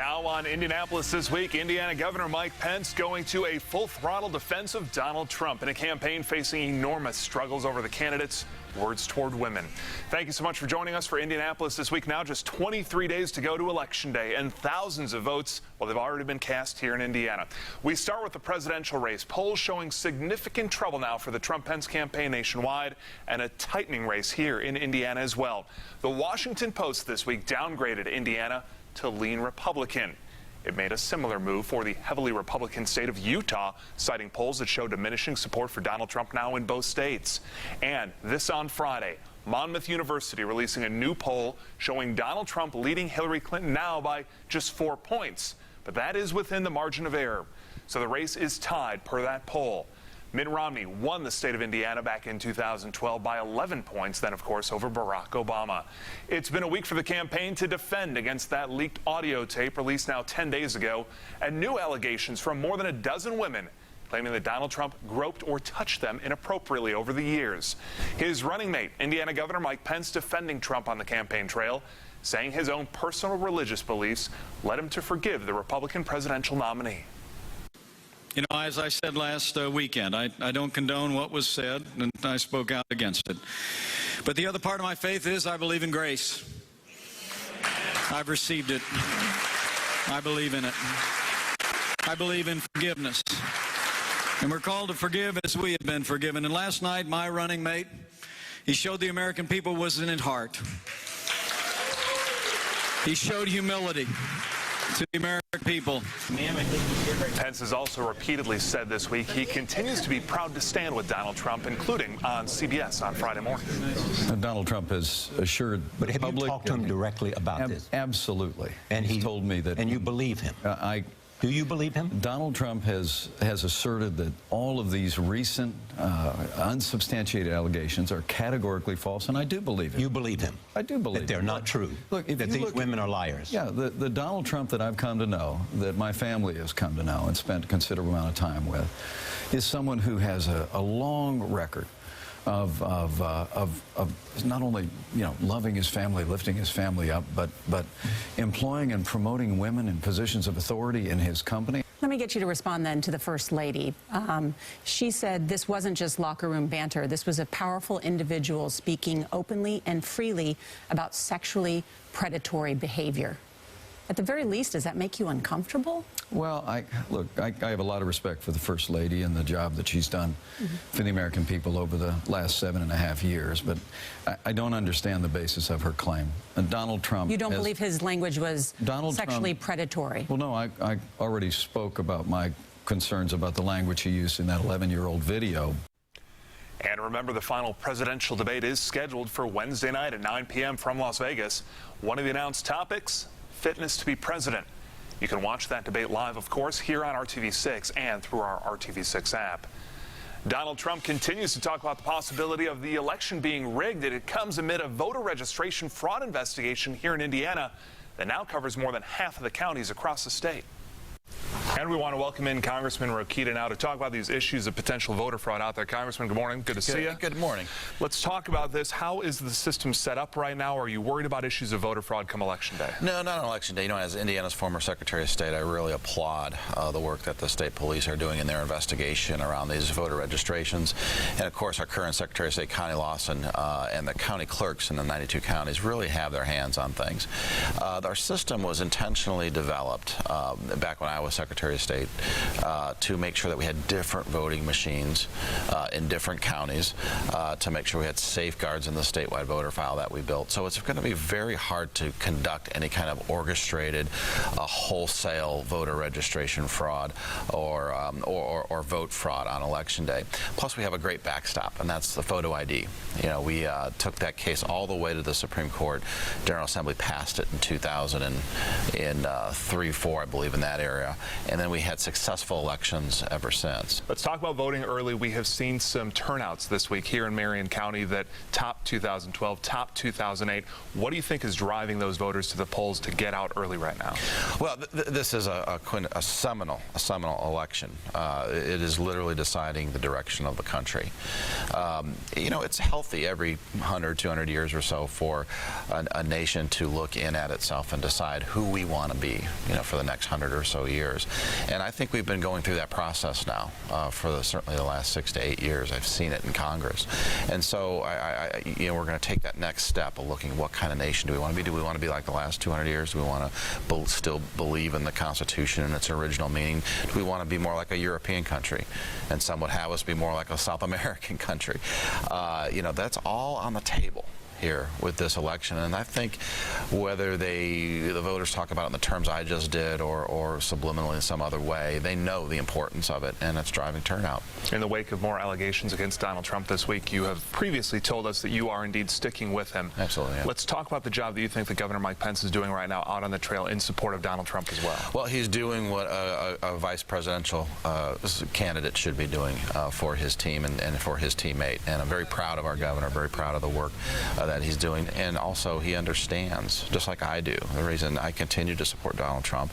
Now on Indianapolis This Week, Indiana Governor Mike Pence going to a full-throttle defense of Donald Trump in a campaign facing enormous struggles over the candidate's words toward women. Thank you so much for joining us for Indianapolis This Week. Now just 23 days to go to Election Day, and thousands of votes, well, they've already been cast here in Indiana. We start with the presidential race. Polls showing significant trouble now for the Trump-Pence campaign nationwide, and a tightening race here in Indiana as well. The Washington Post this week downgraded Indiana to lean Republican. It made a similar move for the heavily Republican state of Utah, citing polls that show diminishing support for Donald Trump now in both states. And this on Friday, Monmouth University releasing a new poll showing Donald Trump leading Hillary Clinton now by just 4 points. But that is within the margin of error. So the race is tied per that poll. Mitt Romney won the state of Indiana back in 2012 by 11 points, then, of course, over Barack Obama. It's been a week for the campaign to defend against that leaked audio tape released now 10 days ago, and new allegations from more than a dozen women claiming that Donald Trump groped or touched them inappropriately over the years. His running mate, Indiana Governor Mike Pence, defending Trump on the campaign trail, saying his own personal religious beliefs led him to forgive the Republican presidential nominee. You know, as I said last weekend, I don't condone what was said, and I spoke out against it. But the other part of my faith is I believe in grace. I've received it. I believe in it. I believe in forgiveness. And we're called to forgive as we have been forgiven. And last night, my running mate, he showed the American people was in his heart. He showed humility to the American people. Pence has also repeatedly said this week he continues to be proud to stand with Donald Trump, including on CBS on Friday morning. Donald Trump has assured the public. But have you talked to him directly about this? Absolutely. And he's told me that. And you believe him? Do you believe him? Donald Trump has asserted that all of these recent unsubstantiated allegations are categorically false, and I do believe him. You believe him? I do believe that they're not true. Look, that these women are liars. Yeah, the Donald Trump that I've come to know, that my family has come to know and spent a considerable amount of time with, is someone who has a long record of not only, you know, loving his family, lifting his family up, but employing and promoting women in positions of authority in his company. Let me get you to respond then to the First Lady. She said this wasn't just locker room banter. This was a powerful individual speaking openly and freely about sexually predatory behavior. At the very least, does that make you uncomfortable? Well, I have a lot of respect for the First Lady and the job that she's done for the American people over the last 7.5 years, but I don't understand the basis of her claim. And Donald Trump... You don't believe his language was sexually predatory? Well, no, I already spoke about my concerns about the language he used in that 11-year-old video. And remember, the final presidential debate is scheduled for Wednesday night at 9 p.m. from Las Vegas. One of the announced topics: fitness to be president. You can watch that debate live, of course, here on RTV6 and through our RTV6 app. Donald Trump continues to talk about the possibility of the election being rigged, and it comes amid a voter registration fraud investigation here in Indiana that now covers more than half of the counties across the state. And we want to welcome in Congressman Rokita now to talk about these issues of potential voter fraud out there. Congressman, good morning. Good to see you. Good morning. Let's talk about this. How is the system set up right now? Are you worried about issues of voter fraud come Election Day? No, not on Election Day. You know, as Indiana's former Secretary of State, I really applaud the work that the state police are doing in their investigation around these voter registrations. And, of course, our current Secretary of State, Connie Lawson, and the county clerks in the 92 counties really have their hands on things. Our system was intentionally developed back when I was Secretary of State to make sure that we had different voting machines in different counties to make sure we had safeguards in the statewide voter file that we built. So it's going to be very hard to conduct any kind of orchestrated wholesale voter registration fraud or vote fraud on Election Day. Plus, we have a great backstop, and that's the photo ID. You know, we took that case all the way to the Supreme Court. General Assembly passed it in 2003-4, I believe, in that area. and then we had successful elections ever since. Let's talk about voting early. We have seen some turnouts this week here in Marion County that top 2012, top 2008. What do you think is driving those voters to the polls to get out early right now? Well, this is a seminal election. It is literally deciding the direction of the country. You know, it's healthy every 100, 200 years or so for a nation to look in at itself and decide who we want to be, you know, for the next 100 or so years. And I think we've been going through that process now for certainly the last 6 to 8 years. I've seen it in Congress. And so, you know, we're going to take that next step of looking what kind of nation do we want to be. Do we want to be like the last 200 years? Do we want to still believe in the Constitution and its original meaning? Do we want to be more like a European country? And some would have us be more like a South American country. You know, that's all on the table here with this election, and I think whether the voters talk about it in the terms I just did or subliminally in some other way, they know the importance of it, and it's driving turnout. In the wake of more allegations against Donald Trump this week, you have previously told us that you are indeed sticking with him. Absolutely. Yeah. Let's talk about the job that you think that Governor Mike Pence is doing right now out on the trail in support of Donald Trump as well. Well, he's doing what a vice presidential candidate should be doing for his team and for his teammate, and I'm very proud of our governor, very proud of the work that he's doing, and also he understands, just like I do, the reason I continue to support Donald Trump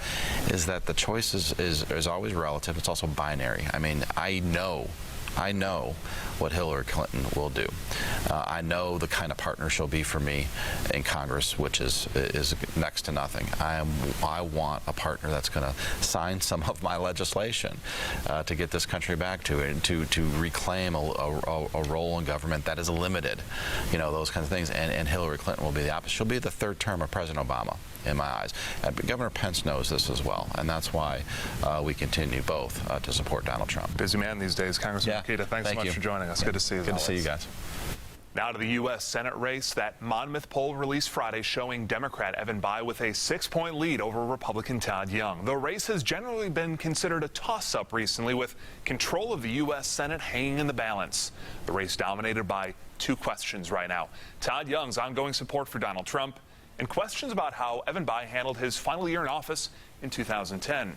is that the choice is always relative. It's also binary. I mean, I know what Hillary Clinton will do. I know the kind of partner she'll be for me in Congress, which is next to nothing. I want a partner that's going to sign some of my legislation to get this country back to it, and to reclaim a role in government that is limited, you know, those kinds of things. And Hillary Clinton will be the opposite. She'll be the third term of President Obama, in my eyes. But Governor Pence knows this as well, and that's why we continue both to support Donald Trump. Busy man these days, Congressman Makita. Thanks so much for joining us. Good to see you. Good to see you guys. Now to the U.S. Senate race. That Monmouth poll released Friday showing Democrat Evan Bayh with a 6-point lead over Republican Todd Young. The race has generally been considered a toss-up recently, with control of the U.S. Senate hanging in the balance. The race dominated by 2 questions right now: Todd Young's ongoing support for Donald Trump, and questions about how Evan Bayh handled his final year in office in 2010.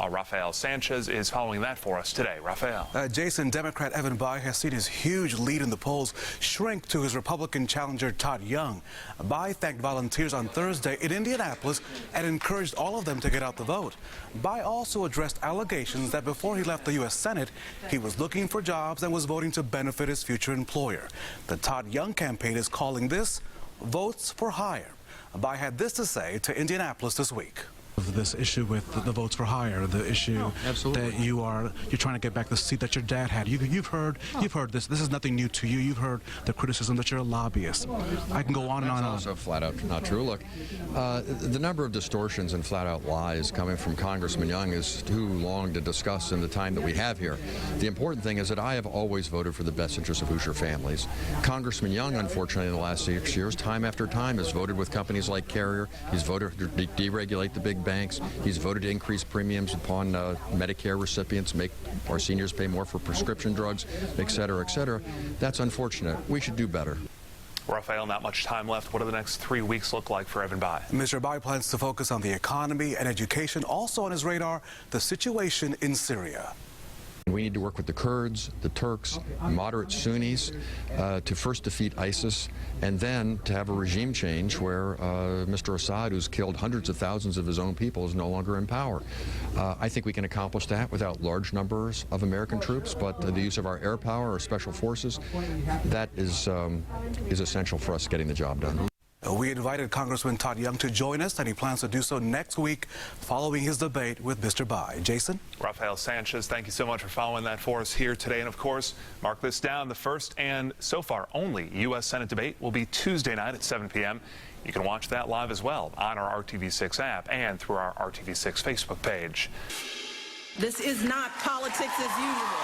Rafael Sanchez is following that for us today. Rafael. Jason, Democrat Evan Bayh has seen his huge lead in the polls shrink to his Republican challenger Todd Young. Bayh thanked volunteers on Thursday in Indianapolis and encouraged all of them to get out the vote. Bayh also addressed allegations that before he left the U.S. Senate, he was looking for jobs and was voting to benefit his future employer. The Todd Young campaign is calling this votes for hire. Bayh had this to say to Indianapolis This week. This issue with the votes for hire, the issue that you're trying to get back the seat that your dad had. You've heard this. This is nothing new to you. You've heard the criticism that you're a lobbyist. I can go on and on. That's also flat out not true. Look, the number of distortions and flat out lies coming from Congressman Young is too long to discuss in the time that we have here. The important thing is that I have always voted for the best interests of Hoosier families. Congressman Young, unfortunately, in the last 6 years, time after time, has voted with companies like Carrier. He's voted to deregulate the big banks. He's voted to increase premiums upon Medicare recipients, make our seniors pay more for prescription drugs, et cetera, et cetera. That's unfortunate. We should do better. Rafael, not much time left. What do the next 3 weeks look like for Evan Bayh? Mr. Bayh plans to focus on the economy and education. Also on his radar, the situation in Syria. We need to work with the Kurds, the Turks, moderate Sunnis to first defeat ISIS, and then to have a regime change where Mr. Assad, who's killed hundreds of thousands of his own people, is no longer in power. I think we can accomplish that without large numbers of American troops, but the use of our air power, our special forces, that is essential for us getting the job done. We invited Congressman Todd Young to join us, and he plans to do so next week following his debate with Mr. Bayh. Jason? Rafael Sanchez, thank you so much for following that for us here today. And of course, mark this down, the first and so far only U.S. Senate debate will be Tuesday night at 7 p.m. You can watch that live as well on our RTV6 app and through our RTV6 Facebook page. This is not politics as usual.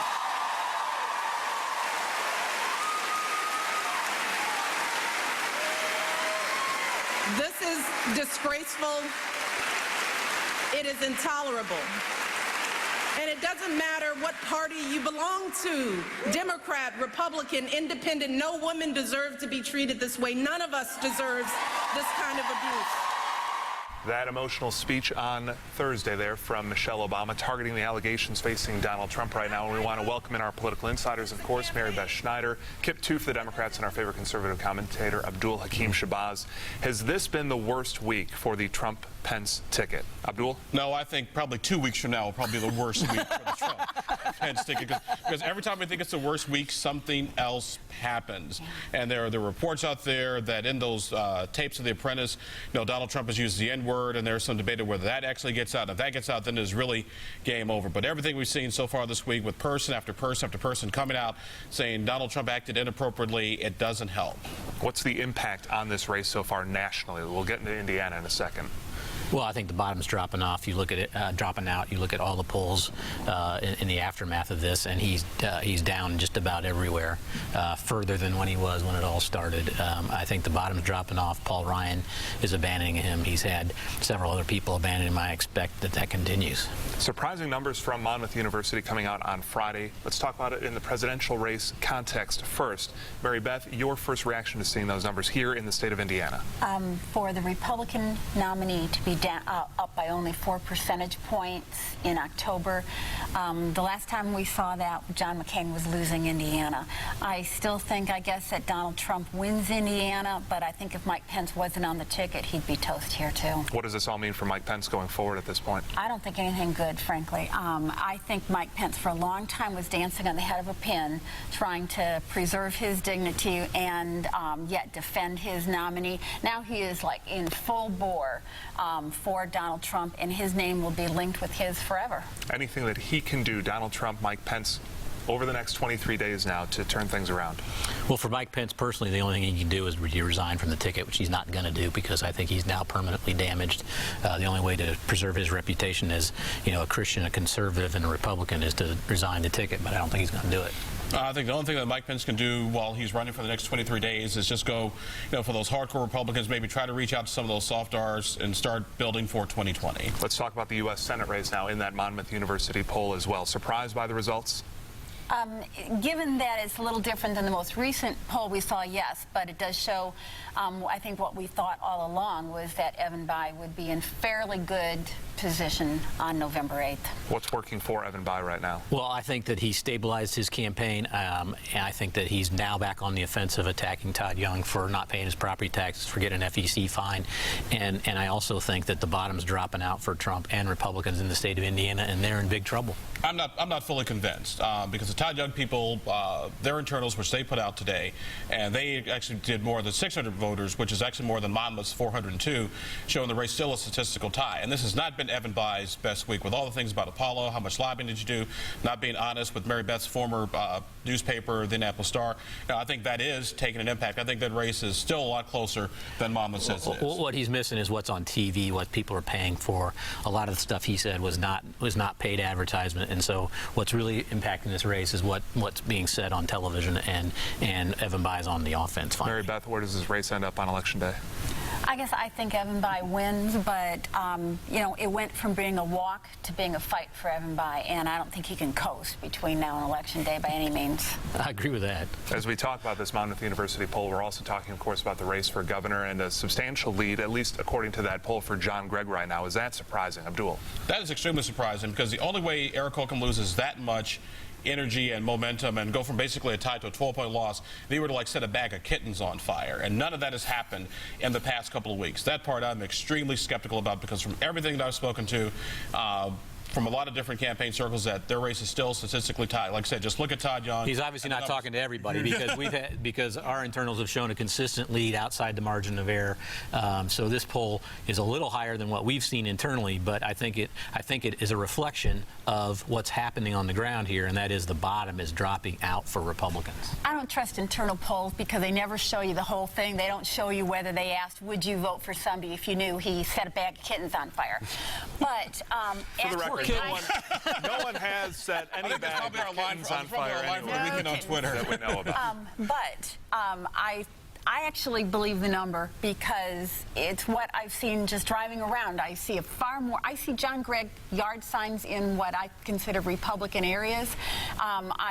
This is disgraceful. It is intolerable. And it doesn't matter what party you belong to, Democrat, Republican, Independent, no woman deserves to be treated this way. None of us deserves this kind of abuse. That emotional speech on Thursday there from Michelle Obama, targeting the allegations facing Donald Trump right now. And we want to welcome in our political insiders, of course, Mary Beth Schneider, Kip Toof, the Democrats, and our favorite conservative commentator, Abdul Hakim Shabazz. Has this been the worst week for the Trump-Pence ticket? Abdul? No, I think probably 2 weeks from now will probably be the worst week for the Trump-Pence ticket. Because every time I think it's the worst week, something else happens. And there are reports out there that in those tapes of The Apprentice, Donald Trump has used the N-word, and there's some debate of whether that actually gets out. If that gets out, then it's really game over. But everything we've seen so far this week with person after person after person coming out saying Donald Trump acted inappropriately, it doesn't help. What's the impact on this race so far nationally? We'll get into Indiana in a second. Well, I think the bottom's dropping off. You look at it dropping out. You look at all the polls in the aftermath of this, and he's down just about everywhere, further than when he was when it all started. I think the bottom's dropping off. Paul Ryan is abandoning him. He's had several other people abandon him. I expect that continues. Surprising numbers from Monmouth University coming out on Friday. Let's talk about it in the presidential race context first. Mary Beth, your first reaction to seeing those numbers here in the state of Indiana? For the Republican nominee to be up by only 4 percentage points in October. The last time we saw that, John McCain was losing Indiana. I still think, I guess, that Donald Trump wins Indiana, but I think if Mike Pence wasn't on the ticket, he'd be toast here, too. What does this all mean for Mike Pence going forward at this point? I don't think anything good, frankly. I think Mike Pence, for a long time, was dancing on the head of a pin, trying to preserve his dignity and yet defend his nominee. Now he is, like, in full bore for Donald Trump, and his name will be linked with his forever. Anything that he can do, Donald Trump, Mike Pence, over the next 23 days now to turn things around? Well, for Mike Pence personally, the only thing he can do is resign from the ticket, which he's not going to do because I think he's now permanently damaged. The only way to preserve his reputation as, a Christian, a conservative, and a Republican is to resign the ticket, but I don't think he's going to do it. I think the only thing that Mike Pence can do while he's running for the next 23 days is just go, for those hardcore Republicans, maybe try to reach out to some of those soft R's and start building for 2020. Let's talk about the U.S. Senate race now in that Monmouth University poll as well. Surprised by the results? Given that it's a little different than the most recent poll we saw, yes, but it does show, I think what we thought all along was that Evan Bayh would be in fairly good position on November 8th. What's working for Evan Bayh right now? Well, I think that he stabilized his campaign, and I think that he's now back on the offensive, attacking Todd Young for not paying his property taxes, for getting an FEC fine, and I also think that the bottom's dropping out for Trump and Republicans in the state of Indiana, and they're in big trouble. I'm not fully convinced because the Todd Young people, their internals, which they put out today, and they actually did more than 600 voters, which is actually more than Monmouth's 402, showing the race still a statistical tie. And this has not been Evan Bayh's best week with all the things about Apollo, how much lobbying did you do, not being honest with Mary Beth's former newspaper, the Indianapolis Star. I think that is taking an impact. I think that race is still a lot closer than Monmouth says it is. What he's missing is what's on TV, what people are paying for. A lot of the stuff he said was not paid advertisement, and so what's really impacting this race is what's being said on television, and Evan Bayh's on the offense finally. Mary Beth, where does this race end up on Election Day? I guess I think Evan Bayh wins, but, it went from being a walk to being a fight for Evan Bayh, and I don't think he can coast between now and Election Day by any means. I agree with that. As we talk about this Monmouth University poll, we're also talking, of course, about the race for governor and a substantial lead, at least according to that poll, for John Gregg right now. Is that surprising, Abdul? That is extremely surprising because the only way Eric Holcomb loses that much energy and momentum and go from basically a tie to a 12-point loss, they were to set a bag of kittens on fire, and none of that has happened in the past couple of weeks. That part I'm extremely skeptical about because from everything that I've spoken to from a lot of different campaign circles, that their race is still statistically tied. Like I said, just look at Todd Young. He's obviously not talking to everybody because because our internals have shown a consistent lead outside the margin of error. So this poll is a little higher than what we've seen internally, but I think it is a reflection of what's happening on the ground here, and that is the bottom is dropping out for Republicans. I don't trust internal polls because they never show you the whole thing. They don't show you whether they asked, would you vote for somebody if you knew he set a bag of kittens on fire. But for the record, no one has set any bag of kittens on fire anywhere on Twitter that we know about. But I actually believe the number because it's what I've seen just driving around. I see I see John Gregg yard signs in what I consider Republican areas.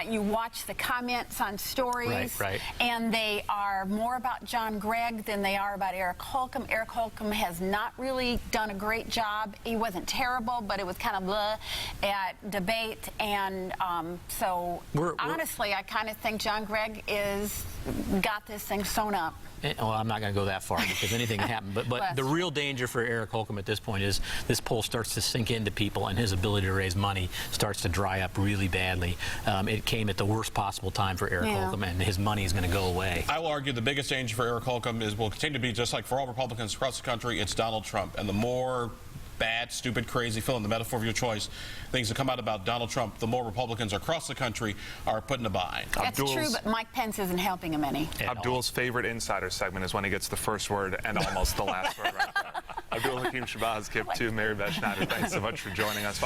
You watch the comments on stories, right. and they are more about John Gregg than they are about Eric Holcomb. Eric Holcomb has not really done a great job. He wasn't terrible, but it was kind of blah at debate, and so honestly, I kind of think John Gregg got this thing sewn up. Well, I'm not going to go that far because anything can happen. But the real danger for Eric Holcomb at this point is this poll starts to sink into people, and his ability to raise money starts to dry up really badly. It came at the worst possible time for Eric Holcomb, and his money is going to go away. I will argue the biggest danger for Eric Holcomb will continue to be, just like for all Republicans across the country, it's Donald Trump. And the more bad, stupid, crazy, fill in the metaphor of your choice, things that come out about Donald Trump, the more Republicans across the country are put in a bind. That's true, but Mike Pence isn't helping him any. Abdul's favorite insider segment is when he gets the first word and almost the last word right there. Abdul Hakim Shabazz, Kip 2, Mary Beth Schneider, thanks so much for joining us.